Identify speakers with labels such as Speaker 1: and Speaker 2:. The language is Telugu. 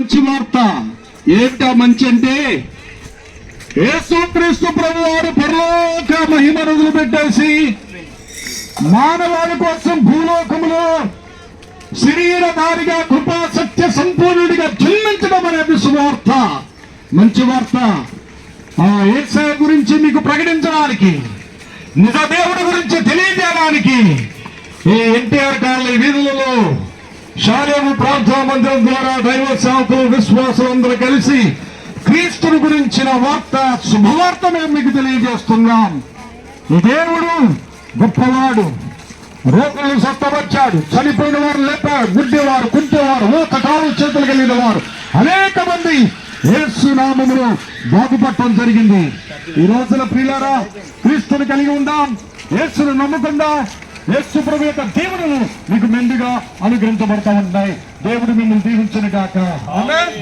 Speaker 1: మంచి వార్త ఏంటా మంచి అంటే యేసుక్రీస్తు ప్రభువారు పరలోక మహిమను వదిలిపెట్టేసి మానవాళి కోసం భూలోకములో శరీరధారిగా కృపా సత్య సంపూర్ణుడిగా జన్మించడం అనేది సువార్త, మంచి వార్త. ఆ యేసయ్య గురించి మీకు ప్రకటించడానికి, నిజ దేవుడి గురించి తెలియజేయడానికి ఈ ఎన్టీఆర్ కాలనీ వీధులలో శాలేము ప్రార్థనా మందిరం ద్వారా దైవ సేవకులు విశ్వాసులందరూ కలిసి క్రీస్తుని గురించిన వార్త, శుభవార్త మేము మీకు తెలియజేస్తున్నాం. ఈ దేవుడు గొప్పవాడు, రోగులను స్వస్థపరిచాడు, చనిపోయిన వారు లేపాడు, గుడ్డివారు, కుంటేవారు, ఊత కాలు చేతులు కలిగిన వారు అనేక మంది యేసు నామములో బాగుపడటం జరిగింది. ఈ రోజున ప్రియులారా, క్రీస్తుని కలిగి ఉందాం, యేసును నమ్ముకుందాం. యేసు ప్రభు యొక్క దీవెనలు మీకు మెండుగా అనుగ్రహించబడతా ఉంటాయి. దేవుడు మిమ్మల్ని దీవించును గాక. ఆమేన్.